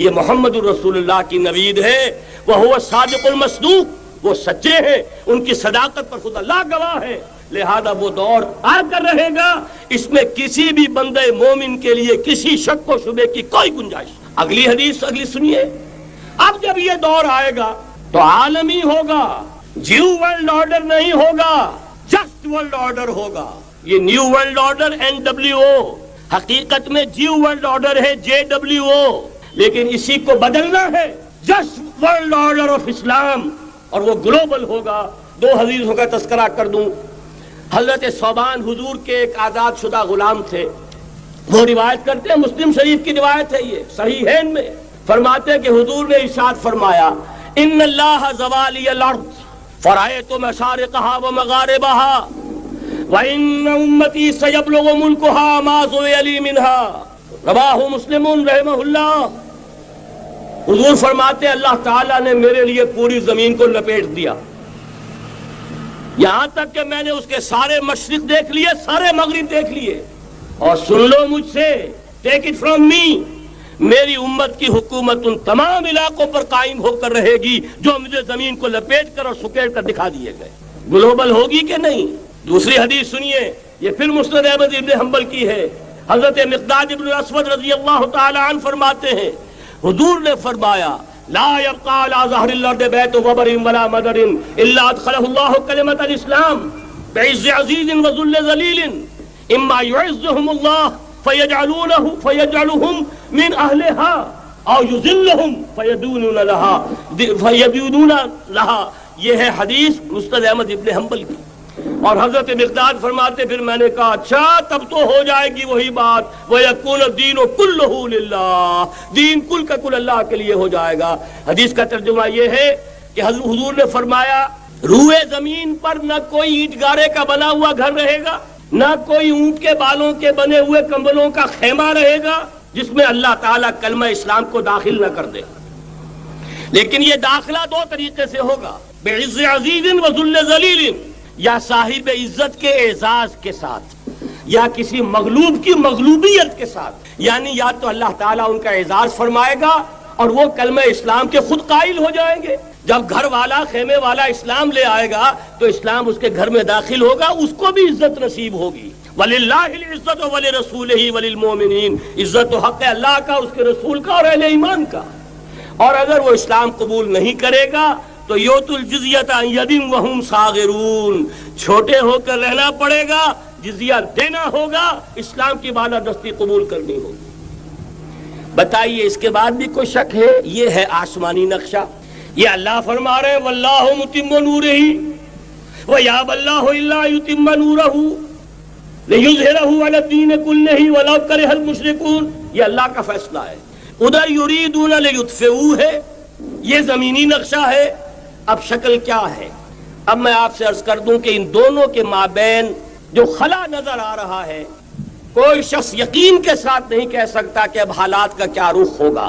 یہ محمد الرسول اللہ کی نوید ہے، وہ صادق المصدوق، وہ سچے ہیں، ان کی صداقت پر خود اللہ گواہ ہے، لہذا وہ دور آ کر رہے گا، اس میں کسی بھی بندے مومن کے لیے کسی شک و شبے کی کوئی گنجائش۔ اگلی حدیث اگلی سنیے، اب جب یہ دور آئے گا تو عالمی ہوگا، جیو ورلڈ آرڈر نہیں ہوگا، جسٹ ورلڈ آرڈر ہوگا۔ یہ نیو ورلڈ آرڈر NWO، حقیقت میں جیو ورلڈ آرڈر ہے JWO، لیکن اسی کو بدلنا ہے جسٹ ورلڈ آرڈر آف اسلام، اور وہ گلوبل ہوگا۔ دو حدیثوں کا تذکرہ کر دوں۔ حضرت ثوبان حضور کے ایک آزاد شدہ غلام تھے، وہ روایت کرتے ہیں، مسلم شریف کی روایت ہے، یہ صحیحین میں فرماتے ہیں کہ حضور نے ارشاد فرمایا، ان اللہ زوالی الارض فرأیت مشارقها ومغاربها وان امتی سیبلغ ملکها ما زوی لی منها، رواہ مسلم رحمہ اللہ۔ حضور فرماتے ہیں اللہ تعالیٰ نے میرے لیے پوری زمین کو لپیٹ دیا، یہاں تک کہ میں نے اس کے سارے مشرق دیکھ لیے، سارے مغرب دیکھ لیے، اور سن لو مجھ سے، ٹیک اٹ فرام می، میری امت کی حکومت ان تمام علاقوں پر قائم ہو کر رہے گی جو مجھے زمین کو لپیٹ کر اور سکیڑ کر دکھا دیے گئے۔ گلوبل ہوگی کہ نہیں؟ دوسری حدیث سنیے، یہ پھر مسند احمد ابن حنبل کی ہے۔ حضرت مقداد ابن الاسود رضی اللہ تعالی عنہ فرماتے ہیں، حضور نے فرمایا، لا يبقى على ظهر الارض بيت وبر ولا مدر الا ادخله الله كلمة الاسلام بعز عزيز وذل ذليل، اما يعزهم الله فيجعلهم من اهلها او يذلهم فيدونون لها۔ یہ ہے حدیث مسند احمد ابن حنبل کی۔ اور حضرت مقداد فرماتے پھر میں نے کہا اچھا تب تو ہو جائے گی وہی بات، وَيَكُونَ الدِّينُ كُلُّهُ لِلَّهِ، دین کل کا کل اللہ کے لیے ہو جائے گا۔ حدیث کا ترجمہ یہ ہے کہ حضور نے فرمایا روئے زمین پر نہ کوئی اینٹ گارے کا بنا ہوا گھر رہے گا، نہ کوئی اونٹ کے بالوں کے بنے ہوئے کمبلوں کا خیمہ رہے گا جس میں اللہ تعالیٰ کلمہ اسلام کو داخل نہ کر دے۔ لیکن یہ داخلہ دو طریقے سے ہوگا، بعز عزیز وذل ذلیل، یا صاحب عزت کے اعزاز کے ساتھ، یا کسی مغلوب کی مغلوبیت کے ساتھ، یعنی یا تو اللہ تعالیٰ ان کا اعزاز فرمائے گا اور وہ کلمہ اسلام کے خود قائل ہو جائیں گے۔ جب گھر والا خیمے والا اسلام لے آئے گا تو اسلام اس کے گھر میں داخل ہوگا، اس کو بھی عزت نصیب ہوگی۔ وَلِلَّهِ الْعِزَّةُ وَلِرَسُولِهِ وَلِلْمُؤْمِنِينَ، عزت و حق اللہ کا، اس کے رسول کا اور اہل ایمان کا۔ اور اگر وہ اسلام قبول نہیں کرے گا تو یوت الجزیۃ عن ید وہم صاغرون، چھوٹے ہو کر رہنا پڑے گا، جزیہ دینا ہوگا، اسلام کی بالادستی قبول کرنی ہوگی۔ بتائیے اس کے بعد بھی کوئی شک ہے؟ یہ ہے آسمانی نقشہ۔ یہ اللہ فرما رہے ہیں واللہ متم نورہ ویابی اللہ الا یتم نورہ لیظہرہ علی الدین کلہ ولو کرہ المشرکون، یہ اللہ کا فیصلہ ہے۔ ادھر یریدون لیطفئوا ہے، یہ زمینی نقشہ ہے۔ اب شکل کیا ہے؟ اب میں آپ سے عرض کر دوں کہ ان دونوں کے مابین جو خلا نظر آ رہا ہے، کوئی شخص یقین کے ساتھ نہیں کہہ سکتا کہ اب حالات کا کیا رخ ہوگا،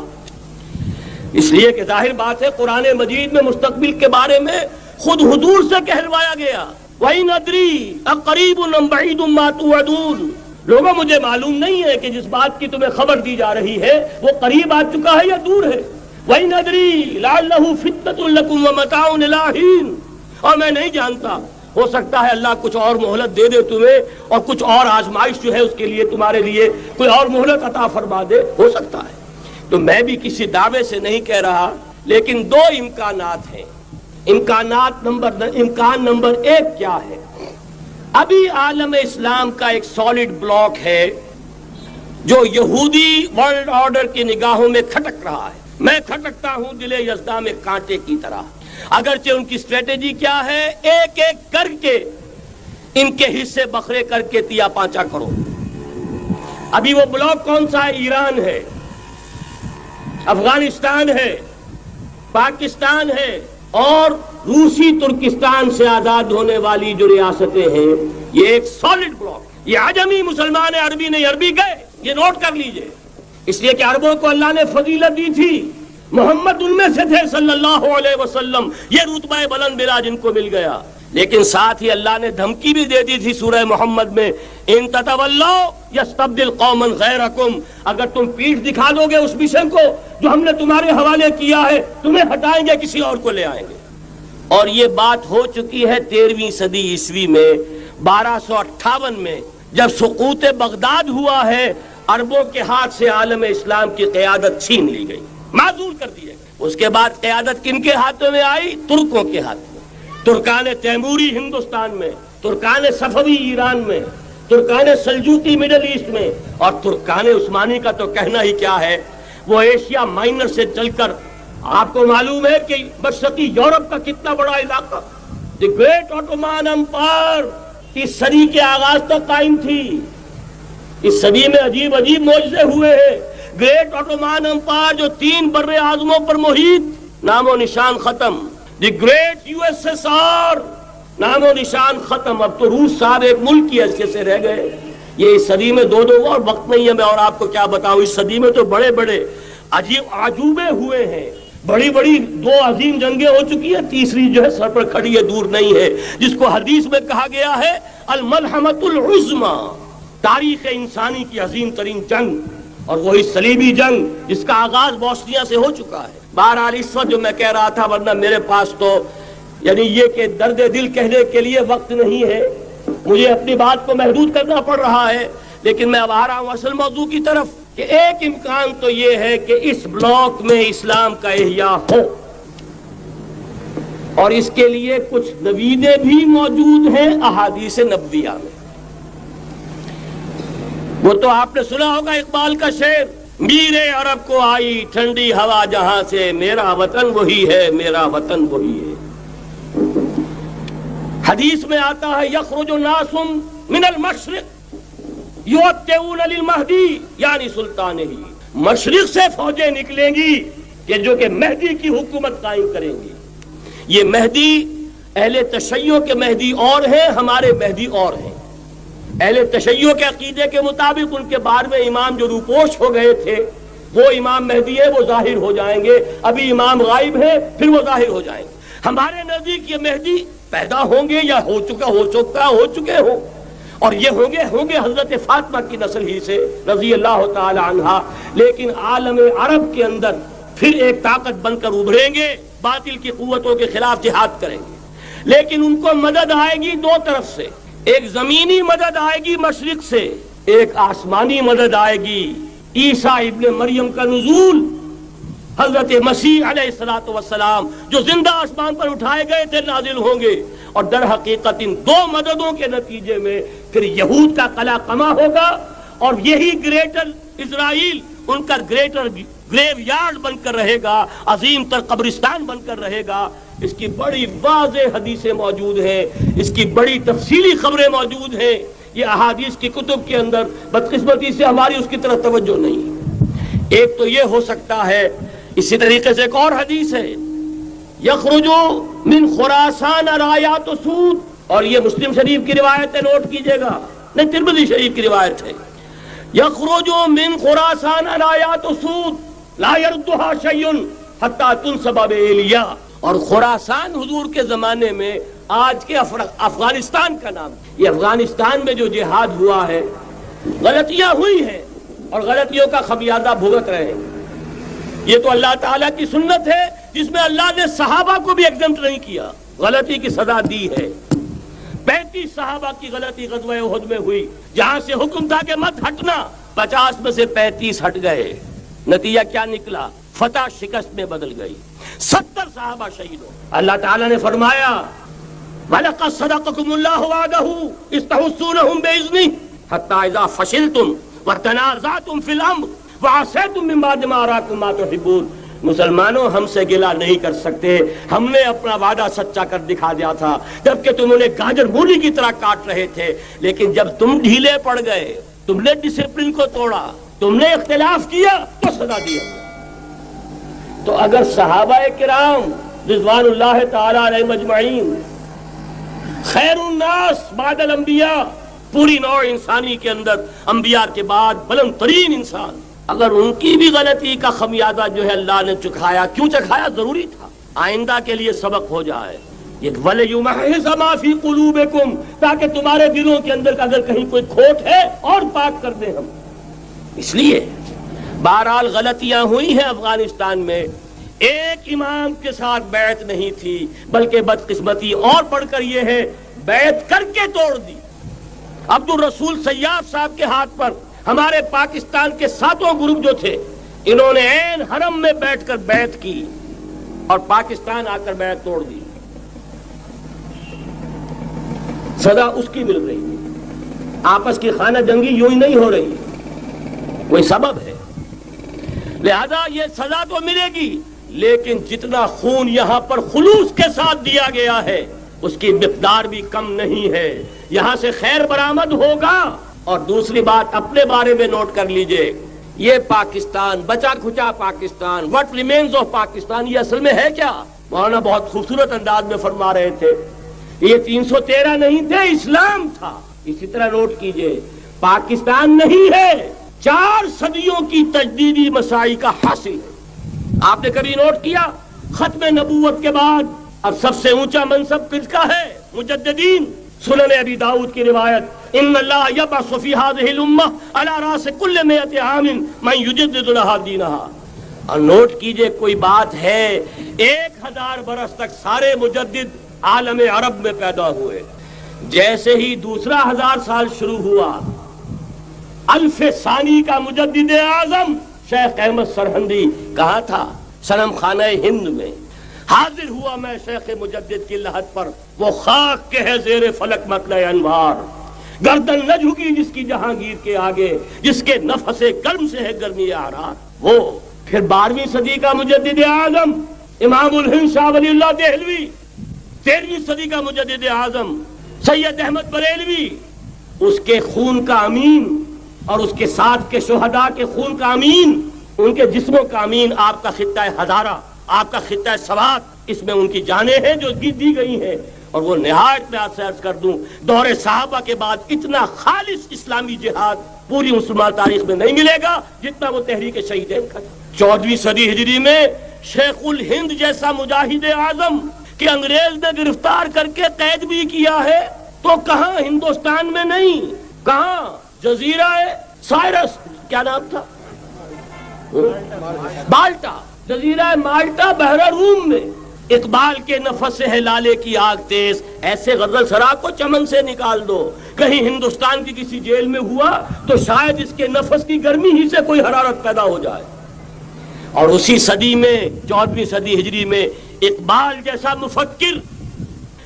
اس لیے کہ ظاہر بات ہے قرآن مجید میں مستقبل کے بارے میں خود حضور سے کہلوایا گیا، وَإِنْ أَدْرِي أَقَرِيبٌ أَمْ بَعِيدٌ مَا تُوعَدُونَ۔ لوگوں مجھے معلوم نہیں ہے کہ جس بات کی تمہیں خبر دی جا رہی ہے وہ قریب آ چکا ہے یا دور ہے۔ وَإِنْ أَدْرِي لَعَلَّهُ فِتْنَةٌ لَكُمْ وَمَتَاعٌ إِلَىٰ حِينٍ، اور میں نہیں جانتا، ہو سکتا ہے اللہ کچھ اور مہلت دے دے تمہیں، اور کچھ اور آزمائش جو ہے اس کے لیے تمہارے لیے کوئی اور مہلت عطا فرما دے، ہو سکتا ہے۔ تو میں بھی کسی دعوے سے نہیں کہہ رہا، لیکن دو امکانات ہیں۔ امکان نمبر ایک کیا ہے؟ ابھی عالم اسلام کا ایک سالڈ بلاک ہے جو یہودی ورلڈ آرڈر کی نگاہوں میں کھٹک رہا ہے۔ میں کھٹکتا ہوں دل یزداں میں کانٹے کی طرح، اگرچہ ان کی اسٹریٹجی کیا ہے؟ ایک ایک کر کے ان کے حصے بکھرے کر کے تیا پانچا کرو۔ ابھی وہ بلاک کون سا ہے؟ ایران ہے، افغانستان ہے، پاکستان ہے، اور روسی ترکستان سے آزاد ہونے والی جو ریاستیں ہیں، یہ ایک سالڈ بلاک۔ یہ عجمی مسلمان عربی نہیں، عربی گئے، یہ نوٹ کر لیجئے، اس لیے کہ عربوں کو اللہ نے فضیلت دی تھی، محمد ان میں سے تھے صلی اللہ علیہ وسلم، یہ رتبہ بلند ملا جن کو مل گیا۔ لیکن ساتھ ہی اللہ نے دھمکی بھی دے دی تھی سورہ محمد میں، ان تتولوا یستبدل قوما غیرکم، اگر تم پیٹھ دکھا دو گے اس مشن کو جو ہم نے تمہارے حوالے کیا ہے، تمہیں ہٹائیں گے، کسی اور کو لے آئیں گے۔ اور یہ بات ہو چکی ہے 13ویں صدی عیسوی میں، 1258 میں جب سقوط بغداد ہوا ہے، عربوں کے ہاتھ سے عالم اسلام کی قیادت چھین لی گئی، معزول کر دیے گئے۔ اس کے بعد قیادت کن کے ہاتھوں میں آئی؟ ترکوں کے ہاتھ میں، ترکان تیموری ہندوستان میں، ترکان صفوی ایران میں، ترکان سلجوقی مڈل ایسٹ میں، اور ترکان عثمانی کا تو کہنا ہی کیا ہے، وہ ایشیا مائنر سے چل کر آپ کو معلوم ہے کہ مشرقی یورپ کا کتنا بڑا علاقہ، دی گریٹ آٹومان امپائر اس صدی کے آغاز تک قائم تھی۔ اس صدی میں عجیب عجیب معجزے ہوئے ہیں۔ گریٹ آٹومان امپائر جو 3 بر اعظموں پر محیط، نام و نشان ختم۔ The great U S S R, نام و نشان ختم۔ اب تو روس صاحب ایک ملک کی حیثیت سے رہ گئے۔ یہ اس صدی میں دو اور وقت نہیں ہے میں اور آپ کو کیا بتاؤں، اس صدی میں تو بڑے بڑے عجیب عجوبے ہوئے ہیں، بڑی بڑی 2 عظیم جنگیں ہو چکی ہیں، تیسری جو ہے سر پر کھڑی ہے، دور نہیں ہے، جس کو حدیث میں کہا گیا ہے الملحمۃ العظمی، تاریخ انسانی کی عظیم ترین جنگ، اور وہی صلیبی جنگ جس کا آغاز بوسنیا سے ہو چکا ہے۔ بہرحال اس وقت جو میں کہہ رہا تھا، ورنہ میرے پاس تو یعنی یہ کہ درد دل کہنے کے لیے وقت نہیں ہے، مجھے اپنی بات کو محدود کرنا پڑ رہا ہے، لیکن میں اب آ رہا ہوں اصل موضوع کی طرف کہ ایک امکان تو یہ ہے کہ اس بلاک میں اسلام کا احیاء ہو، اور اس کے لیے کچھ نویدیں بھی موجود ہیں احادیث نبویہ میں۔ وہ تو آپ نے سنا ہوگا اقبال کا شعر، میرے عرب کو آئی ٹھنڈی ہوا جہاں سے، میرا وطن وہی ہے، میرا وطن وہی ہے۔ حدیث میں آتا ہے یخرج الناس من المشرق یؤتون للمہدی یعنی سلطان ہی، مشرق سے فوجیں نکلیں گی کہ جو کہ مہدی کی حکومت قائم کریں گی۔ یہ مہدی اہل تشیع کے مہدی اور ہیں، ہمارے مہدی اور ہیں۔ اہل تشیع کے عقیدے کے مطابق ان کے 12ویں امام جو روپوش ہو گئے تھے وہ امام مہدی ہے، وہ ظاہر ہو جائیں گے، ابھی امام غائب ہے، پھر وہ ظاہر ہو جائیں گے۔ ہمارے نزدیک یہ مہدی پیدا ہوں گے یا ہو چکے ہوں، اور یہ ہوں گے حضرت فاطمہ کی نسل ہی سے رضی اللہ تعالی عنہا، لیکن عالم عرب کے اندر پھر ایک طاقت بن کر ابھریں گے، باطل کی قوتوں کے خلاف جہاد کریں گے، لیکن ان کو مدد آئے گی 2 طرف سے، ایک زمینی مدد آئے گی مشرق سے، ایک آسمانی مدد آئے گی، عیسیٰ ابن مریم کا نزول، حضرت مسیح علیہ الصلوۃ والسلام جو زندہ آسمان پر اٹھائے گئے تھے نازل ہوں گے، اور در حقیقت ان 2 مددوں کے نتیجے میں پھر یہود کا قلع قمع ہوگا، اور یہی گریٹر اسرائیل ان کا گریٹر گریو یارڈ بن کر رہے گا، عظیم تر قبرستان بن کر رہے گا۔ اس کی بڑی واضح حدیثیں موجود ہیں، اس کی بڑی تفصیلی خبریں موجود ہیں، یہ احادیث کی کتب کے اندر، بدقسمتی سے ہماری اس کی طرف توجہ نہیں۔ ایک تو یہ ہو سکتا ہے، اسی طریقے سے ایک اور حدیث ہے یخرج من خراسان رایات سود، اور یہ مسلم شریف کی روایت ہے، نوٹ کیجئے گا، نہیں ترمذی شریف کی روایت ہے، یخرج من خراسان رایات سود لا يردها شيء حتى تنصب بإيلیا، اور خراسان حضور کے زمانے میں آج کے افغانستان کا نام، یہ افغانستان میں جو جہاد ہوا ہے، غلطیاں ہوئی ہیں اور غلطیوں کا خمیازہ بھگت رہے ہیں۔ یہ تو اللہ تعالیٰ کی سنت ہے جس میں اللہ نے صحابہ کو بھی ایگزمپٹ نہیں کیا، غلطی کی سزا دی ہے۔ 35 صحابہ کی غلطی غزوہ احد میں ہوئی، جہاں سے حکم تھا کہ مت ہٹنا، 50 میں سے 35 ہٹ گئے، نتیجہ کیا نکلا؟ فتح شکست میں بدل گئی، 70 صحابہ شہید ہو۔ اللہ تعالیٰ نے فرمایا وَلَقَدْ صَدَقَكُمُ اللَّهُ وَعْدَهُ إِذْ تَحُسُّونَهُم بِإِذْنِهِ حَتَّىٰ إِذَا فَشِلْتُمْ وَتَنَازَعْتُمْ فِي الْأَمْرِ وَعَصَيْتُم مِّن بَعْدِ مَا أَرَاكُم مَّا تُحِبُّونَ۔ مسلمانوں ہم سے گلہ نہیں کر سکتے، ہم نے اپنا وعدہ سچا کر دکھا دیا تھا جبکہ تم انہیں گاجر مولی کی طرح کاٹ رہے تھے، لیکن جب تم ڈھیلے پڑ گئے، تم نے ڈسپلن کو توڑا، تم نے اختلاف کیا تو سزا دیا۔ تو اگر صحابہ کرام رضوان اللہ تعالی علیہم اجمعین خیر الناس بعد الانبیاء، پوری نوع انسانی کے اندر انبیاء کے بعد بلند ترین انسان، اگر ان کی بھی غلطی کا خمیازہ جو ہے اللہ نے چکھایا، کیوں چکھایا؟ ضروری تھا، آئندہ کے لیے سبق ہو جائے۔ یہ وَلِيُمَحِّصَ مَا فِي قُلُوبِكُمْ، تاکہ تمہارے دلوں کے اندر اگر کہیں کوئی کھوٹ ہے اور پاک کر دیں ہم. اس لیے بہرحال غلطیاں ہوئی ہیں افغانستان میں. ایک امام کے ساتھ بیعت نہیں تھی، بلکہ بدقسمتی اور بڑھ کر یہ ہے بیعت کر کے توڑ دی. عبد الرسول سیاف صاحب کے ہاتھ پر ہمارے پاکستان کے 7 گروپ جو تھے، انہوں نے عین حرم میں بیٹھ کر بیعت کی اور پاکستان آ کر بیعت توڑ دی. سزا اس کی مل رہی ہے. آپس کی خانہ جنگی یوں ہی نہیں ہو رہی، کوئی سبب ہے. لہذا یہ سزا تو ملے گی، لیکن جتنا خون یہاں پر خلوص کے ساتھ دیا گیا ہے اس کی مقدار بھی کم نہیں ہے. یہاں سے خیر برآمد ہوگا. اور دوسری بات اپنے بارے میں نوٹ کر لیجئے، یہ پاکستان، بچا کھچا Pakistan, what remains of Pakistan, یہ اصل میں ہے کیا؟ مولانا بہت خوبصورت انداز میں فرما رہے تھے، یہ 313 نہیں تھے، اسلام تھا. اسی طرح نوٹ کیجئے، پاکستان نہیں ہے، 4 صدیوں کی تجدیدی مساعی کا حاصل ہے. آپ نے کبھی نوٹ کیا ختم نبوت کے بعد اب سب سے اونچا منصب کس کا ہے؟ مجددین. سنن ابی داؤد کی روایت، ان اللہ یبعث فی هذه الامہ علی راس کل 100 عام من یجدد لها دینها. اور نوٹ کیجئے کوئی بات ہے، 1000 برس تک سارے مجدد عالم عرب میں پیدا ہوئے. جیسے ہی دوسرا 1000 سال شروع ہوا، الف ثانی کا مجدد اعظم شیخ احمد سرہندی کہاں تھا؟ صنم خانہ ہند میں. حاضر ہوا میں شیخ مجدد کی لحد پر، وہ خاک کے ہے زیر فلک مطلع انوار. گردن نہ جھکی جس کی جہانگیر کے آگے، جس کے نفس گرم سے ہے گرمی اعراض. وہ پھر 12ویں صدی کا مجدد اعظم امام الہند شاہ ولی اللہ دہلوی، 13ویں صدی کا مجدد اعظم سید احمد بریلوی، اس کے خون کا امین اور اس کے ساتھ کے شہداء کے خون کا امین، ان کے جسموں کا امین آپ کا خطہ ہزارہ، آپ کا خطہ سوات، اس میں ان کی جانیں ہیں جو دی گئی ہیں. اور وہ نہایت میں آپ سے عرض کر دوں، دور صحابہ کے بعد اتنا خالص اسلامی جہاد پوری مسلمان تاریخ میں نہیں ملے گا جتنا وہ تحریک شہیدین کا تھا. 14ویں صدی ہجری میں شیخ الہند جیسا مجاہد اعظم کہ انگریز نے گرفتار کر کے قید بھی کیا ہے، تو کہاں ہندوستان میں نہیں، کہاں جزیرہ سائرس، کیا نام تھا، مالٹا، جزیرہ مالٹا بحر روم میں. اقبال کے نفس سے ہے لالے کی آگ تیز، ایسے غزل سرا کو چمن سے نکال دو. کہیں ہندوستان کی کسی جیل میں ہوا تو شاید اس کے نفس کی گرمی ہی سے کوئی حرارت پیدا ہو جائے. اور اسی صدی میں 14ویں صدی ہجری میں اقبال جیسا مفکر،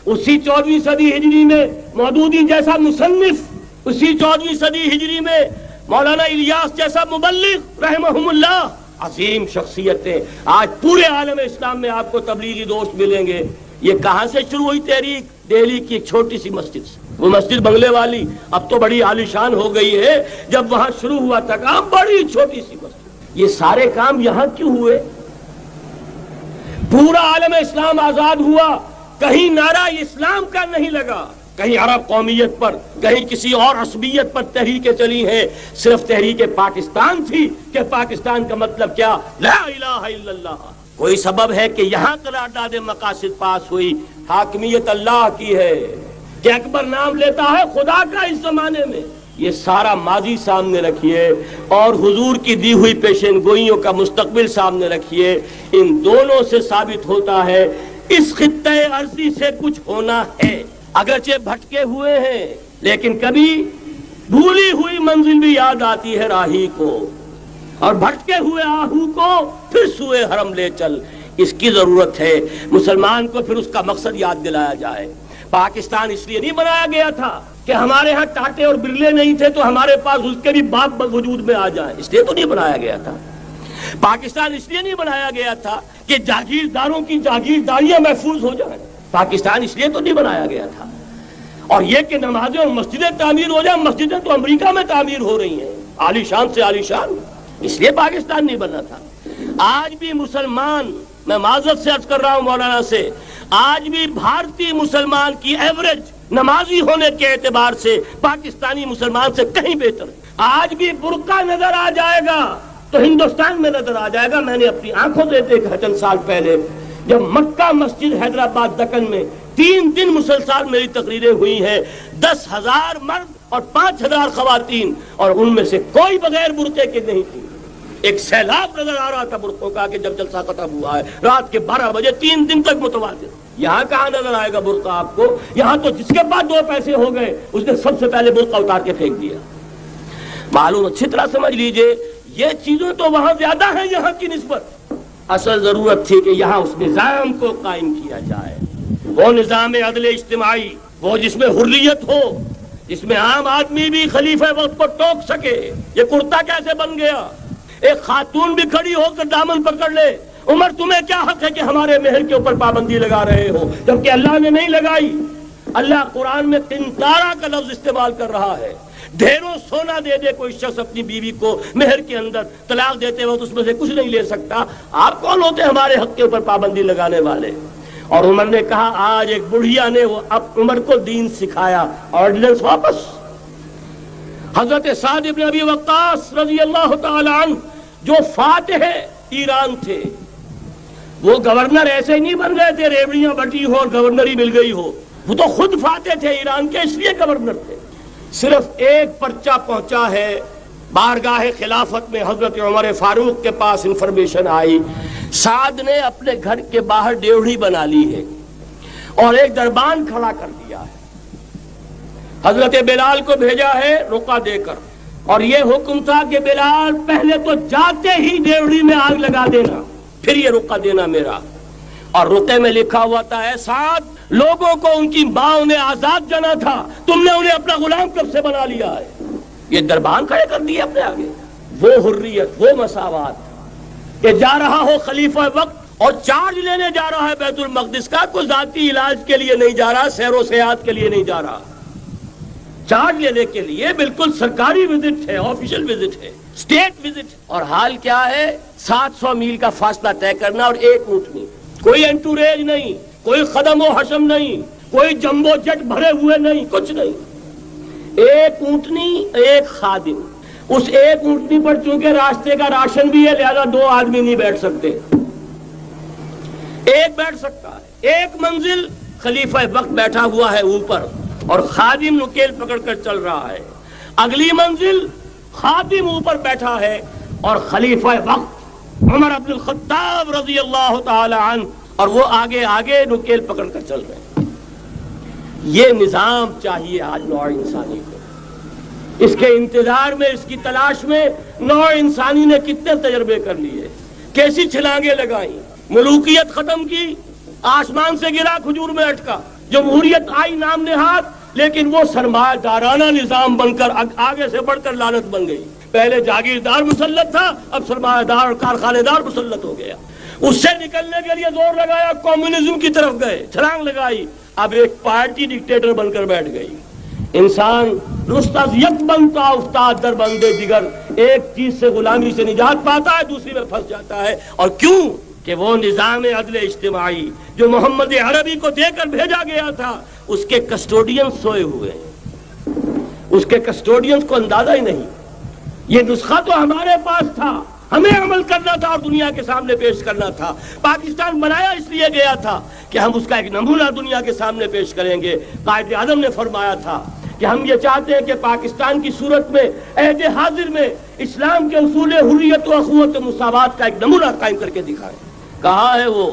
اسی 14ویں صدی ہجری میں مودودی جیسا مصنف، اسی 14ویں صدی ہجری میں مولانا الیاس جیسا مبلغ رحمہم اللہ، عظیم شخصیتیں. آج پورے عالم اسلام میں آپ کو تبلیغی دوست ملیں گے. یہ کہاں سے شروع ہوئی تحریک؟ دہلی کی ایک چھوٹی سی مسجد سے. وہ مسجد بنگلے والی اب تو بڑی عالیشان ہو گئی ہے، جب وہاں شروع ہوا تھا کام بڑی چھوٹی سی مسجد. یہ سارے کام یہاں کیوں ہوئے؟ پورا عالم اسلام آزاد ہوا، کہیں نعرہ اسلام کا نہیں لگا، کہیں عرب قومیت پر، کہیں کسی اور عصبیت پر تحریکیں چلی ہیں. صرف تحریک پاکستان تھی کہ پاکستان کا مطلب کیا؟ لا الہ الا اللہ. کوئی سبب ہے کہ یہاں قرارداد مقاصد پاس ہوئی، حاکمیت اللہ کی ہے، کہ اکبر نام لیتا ہے خدا کا اس زمانے میں. یہ سارا ماضی سامنے رکھیے اور حضور کی دی ہوئی پیشین گوئیوں کا مستقبل سامنے رکھیے. ان دونوں سے ثابت ہوتا ہے اس خطہ ارضی سے کچھ ہونا ہے. اگرچہ بھٹکے ہوئے ہیں لیکن کبھی بھولی ہوئی منزل بھی یاد آتی ہے راہی کو، اور بھٹکے ہوئے آہو کو پھر سوئے حرم لے چل. اس کی ضرورت ہے مسلمان کو پھر اس کا مقصد یاد دلایا جائے. پاکستان اس لیے نہیں بنایا گیا تھا کہ ہمارے ہاں ٹاٹے اور برلے نہیں تھے تو ہمارے پاس اس کے بھی باپ وجود میں آ جائیں، اس لیے تو نہیں بنایا گیا تھا. پاکستان اس لیے نہیں بنایا گیا تھا کہ جاگیرداروں کی جاگیرداریاں محفوظ ہو جائیں. پاکستان اس لیے تو نہیں بنایا گیا تھا. اور یہ کہ نمازیں اور مسجدیں تعمیر ہو جائیں، مسجدیں تو امریکہ میں تعمیر ہو رہی ہیں عالی شان سے عالی شان، اس لیے پاکستان نہیں بنا تھا. آج بھی مسلمان، میں معذرت سے عرض کر رہا ہوں مولانا سے، آج بھی بھارتی مسلمان کی ایوریج نمازی ہونے کے اعتبار سے پاکستانی مسلمان سے کہیں بہتر ہے. آج بھی برقع نظر آ جائے گا تو ہندوستان میں نظر آ جائے گا. میں نے اپنی آنکھوں سے دیکھا چند سال پہلے جب مکہ مسجد حیدرآباد دکن میں 3 دن مسلسل میری تقریریں ہوئی ہیں، 10,000 مرد اور 5,000 خواتین، اور ان میں سے کوئی بغیر برقعے کے نہیں تھی۔ ایک سیلاب نظر آ رہا تھا برقعوں کا کہ جب جلسہ ختم ہوا ہے رات کے 12 بجے 3 دن تک متواتر۔ یہاں کہاں نظر آئے گا برقع آپ کو؟ یہاں تو جس کے پاس 2 پیسے ہو گئے اس نے سب سے پہلے برقع اتار کے پھینک دیا۔ معلوم اچھی طرح سمجھ لیجئے، یہ چیزیں تو وہاں زیادہ ہیں یہاں کی نسبت۔ اصل ضرورت تھی کہ یہاں اس نظام کو قائم کیا جائے، وہ نظام عدل اجتماعی، وہ جس میں حریت ہو، جس میں عام آدمی بھی خلیفہ وقت کو ٹوک سکے۔ یہ کرتا کیسے بن گیا؟ ایک خاتون بھی کھڑی ہو کر دامن پکڑ لے، عمر تمہیں کیا حق ہے کہ ہمارے مہر کے اوپر پابندی لگا رہے ہو، جبکہ اللہ نے نہیں لگائی۔ اللہ قرآن میں قنطارہ کا لفظ استعمال کر رہا ہے۔ ڈھیروں سونا دے دے کوئی شخص اپنی بیوی کو مہر کے اندر، طلاق دیتے وقت اس میں سے کچھ نہیں لے سکتا، آپ کون ہوتے ہمارے حق کے اوپر پابندی لگانے والے؟ اور عمر نے کہا آج ایک بڑھیا نے وہ اب عمر کو دین سکھایا، آرڈیننس واپس۔ حضرت سعد بن ابی وقاص رضی اللہ تعالی عنہ جو فاتح ایران تھے، وہ گورنر ایسے ہی نہیں بن گئے تھے ریوڑیاں بٹی ہو اور گورنری مل گئی ہو، وہ تو خود فاتح تھے ایران کے، اس لیے گورنر تھے۔ صرف ایک پرچہ پہنچا ہے بارگاہ خلافت میں، حضرت عمر فاروق کے پاس انفارمیشن آئی سعد نے اپنے گھر کے باہر ڈیوڑی بنا لی ہے اور ایک دربان کھڑا کر دیا ہے، حضرت بلال کو بھیجا ہے رقعہ دے کر، اور یہ حکم تھا کہ بلال پہلے تو جاتے ہی ڈیوڑی میں آگ لگا دینا، پھر یہ رقعہ دینا میرا۔ اور رقعے میں لکھا ہوا تھا اے سعد، لوگوں کو ان کی ماں نے آزاد جانا تھا، تم نے انہیں اپنا غلام کب سے بنا لیا ہے؟ یہ دربان کھڑے کر دیے اپنے آگے۔ وہ حریت، وہ مساوات کہ جا رہا ہو خلیفہ وقت اور چارج لینے جا رہا ہے بیت المقدس کا، کوئی ذاتی علاج کے لیے نہیں جا رہا، سیر و سیاحت کے لیے نہیں جا رہا، چارج لینے کے لیے بالکل سرکاری وزٹ ہے، آفیشل وزٹ ہے، اسٹیٹ وزٹ ہے۔ اور حال کیا ہے؟ 700 میل کا فاصلہ طے کرنا اور ایک اونٹنی، کوئی انٹوریج نہیں، کوئی خدم و حشم نہیں، کوئی جمبو جٹ بھرے ہوئے نہیں، کچھ نہیں، ایک اونٹنی ایک خادم۔ اس ایک اونٹنی پر چونکہ راستے کا راشن بھی ہے لہذا 2 آدمی نہیں بیٹھ سکتے، ایک بیٹھ سکتا ہے۔ ایک منزل خلیفہ وقت بیٹھا ہوا ہے اوپر اور خادم نکیل پکڑ کر چل رہا ہے، اگلی منزل خادم اوپر بیٹھا ہے اور خلیفہ وقت عمر بن الخطاب رضی اللہ تعالی عنہ اور وہ آگے آگے نکیل پکڑ کر چل رہے ہیں۔ یہ نظام چاہیے آج نوع انسانی کو۔ اس کے انتظار میں، اس کی تلاش میں نوع انسانی نے کتنے تجربے کر لیے، کیسی چھلانگیں لگائیں، ملوکیت ختم کی، آسمان سے گرا کھجور میں اٹکا، جمہوریت آئی نام نہاد، لیکن وہ سرمایہ دارانہ نظام بن کر آگے سے بڑھ کر لعنت بن گئی۔ پہلے جاگیردار مسلط تھا، اب سرمایہ دار اور کارخانے دار مسلط ہو گیا۔ اس سے نکلنے کے لیے زور لگایا، کمیونزم کی طرف گئے، چھلانگ لگائی، اب ایک پارٹی ڈکٹیٹر بن کر بیٹھ گئی۔ انسان رست از یک بنتا افتاد در بندے دیگر، ایک چیز سے غلامی سے نجات پاتا ہے، دوسری میں پھنس جاتا ہے۔ اور کیوں؟ کہ وہ نظام عدل اجتماعی جو محمد عربی کو دے کر بھیجا گیا تھا، اس کے کسٹوڈین سوئے ہوئے ہیں، اس کے کسٹوڈین کو اندازہ ہی نہیں۔ یہ نسخہ تو ہمارے پاس تھا، ہمیں عمل کرنا تھا اور دنیا کے سامنے پیش کرنا تھا۔ پاکستان بنایا اس لیے گیا تھا کہ ہم اس کا ایک نمونہ دنیا کے سامنے پیش کریں گے۔ قائد اعظم نے فرمایا تھا کہ ہم یہ چاہتے ہیں کہ پاکستان کی صورت میں عہد حاضر میں اسلام کے اصول حریت و اخوت و مساوات کا ایک نمونہ قائم کر کے دکھائیں۔ کہاں ہے وہ؟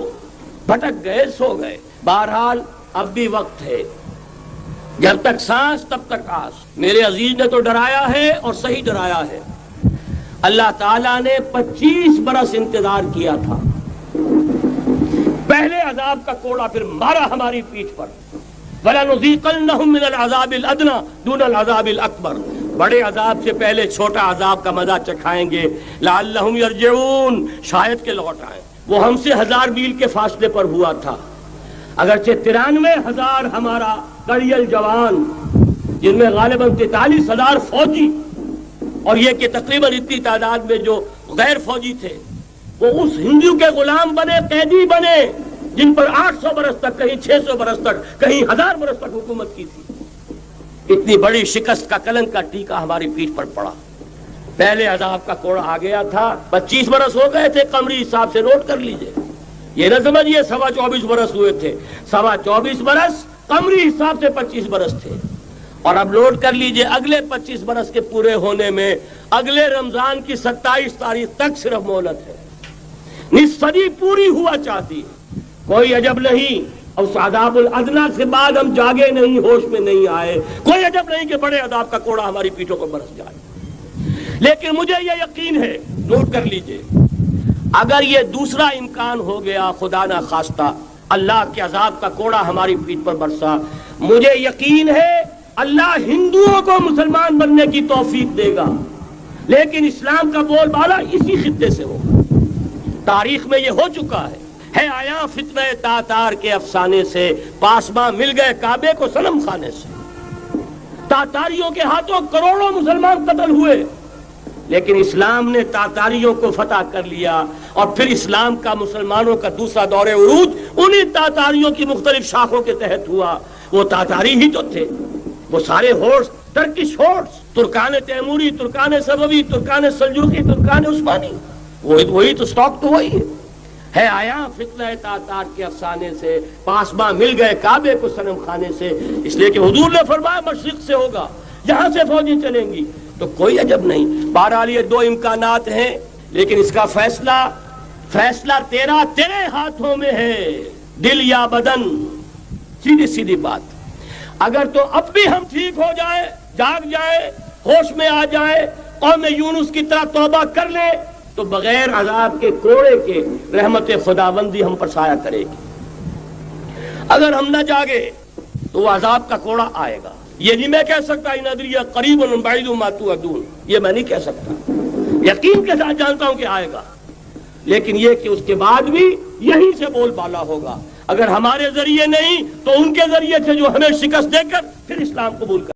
بھٹک گئے، سو گئے۔ بہرحال اب بھی وقت ہے، جب تک سانس تب تک آس۔ میرے عزیز نے تو ڈرایا ہے اور صحیح ڈرایا ہے۔ اللہ تعالیٰ نے 25 برس انتظار کیا تھا، پہلے عذاب کا کوڑا پھر مارا ہماری پیٹھ پر۔ وَلَنُذِيقَنَّهُم مِّنَ الْعَذَابِ الْأَدْنَىٰ دُونَ الْعَذَابِ الْأَكْبَرِ، بڑے عذاب سے پہلے چھوٹا عذاب کا مزہ چکھائیں گے۔ لَعَلَّهُمْ يَرْجِعُونَ، شاید کہ لوٹ آئیں۔ وہ ہم سے 1000 میل کے فاصلے پر ہوا تھا، اگرچہ 93,000 ہمارا کڑیل جوان، جن میں غالباً 43,000 فوجی، اور یہ کہ تقریباً اتنی تعداد میں جو غیر فوجی تھے، وہ اس ہندو کے غلام بنے، قیدی بنے، جن پر 800 برس تک، کہیں 600 برس تک، کہیں 1000 برس تک حکومت کی تھی۔ اتنی بڑی شکست کا کلنک کا ٹیکا ہماری پیٹھ پر پڑا۔ پہلے عذاب کا کوڑا آ گیا تھا، 25 برس ہو گئے تھے، قمری حساب سے نوٹ کر لیجئے۔ یہ نہ سمجھیے 24.25 برس ہوئے تھے، 24.25 برس قمری حساب سے 25 برس تھے، اور اب نوٹ کر لیجئے اگلے 25 برس کے پورے ہونے میں اگلے رمضان کی 27 تاریخ تک صرف مہلت ہے، نصف صدی پوری ہوا چاہتی ہے۔ کوئی عجب نہیں اور عذاب الادنا سے بعد ہم جاگے نہیں، ہوش میں نہیں آئے، کوئی عجب نہیں کہ بڑے عذاب کا کوڑا ہماری پیٹھوں پر برس جائے، لیکن مجھے یہ یقین ہے، نوٹ کر لیجئے، اگر یہ دوسرا امکان ہو گیا، خدا نہ خواستہ اللہ کے عذاب کا کوڑا ہماری پیٹھ پر برسا، مجھے یقین ہے اللہ ہندوؤں کو مسلمان بننے کی توفیق دے گا، لیکن اسلام کا بول بالا اسی خطے سے ہوگا۔ تاریخ میں یہ ہو چکا ہے آیا فتنہ تاتار کے افسانے سے، پاسباں مل گئے کعبے کو صنم خانے سے، تاتاریوں کے ہاتھوں کروڑوں مسلمان قتل ہوئے، لیکن اسلام نے تاتاریوں کو فتح کر لیا، اور پھر اسلام کا مسلمانوں کا دوسرا دور عروج انہی تاتاریوں کی مختلف شاخوں کے تحت ہوا۔ وہ تاتاری ہی تو تھے، وہ سارے ہورس، ٹرکش ہورس، ترکان تیموری، ترکان سبوی، ترکان سلجوقی، ترکان عثمانی، وہی تو سٹاک تو وہی ہے آیا فتنہ تاتار کے افسانے سے، پاسباں مل گئے کعبے کو صنم خانے سے، اس لیے کہ حضور نے فرمایا مشرق سے ہوگا، یہاں سے فوجیں چلیں گی، تو کوئی عجب نہیں۔ بہرحال یہ دو امکانات ہیں، لیکن اس کا فیصلہ تیرے ہاتھوں میں ہے، دل یا بدن، سیدھی سیدھی بات۔ اگر تو اب بھی ہم ٹھیک ہو جائیں، جاگ جائیں، ہوش میں آ جائیں، قوم یونس کی طرح توبہ کر لیں، تو بغیر عذاب کے کوڑے کے رحمت خداوندی ہم پر سایہ کرے گی۔ اگر ہم نہ جاگے تو وہ عذاب کا کوڑا آئے گا۔ یہ نہیں میں کہہ سکتا ان ادری قریب بعید ما توعدون، یہ میں نہیں کہہ سکتا، یقین کے ساتھ جانتا ہوں کہ آئے گا، لیکن یہ کہ اس کے بعد بھی یہیں سے بول بالا ہوگا، اگر ہمارے ذریعے نہیں تو ان کے ذریعے سے جو ہمیں شکست دے کر پھر اسلام قبول کر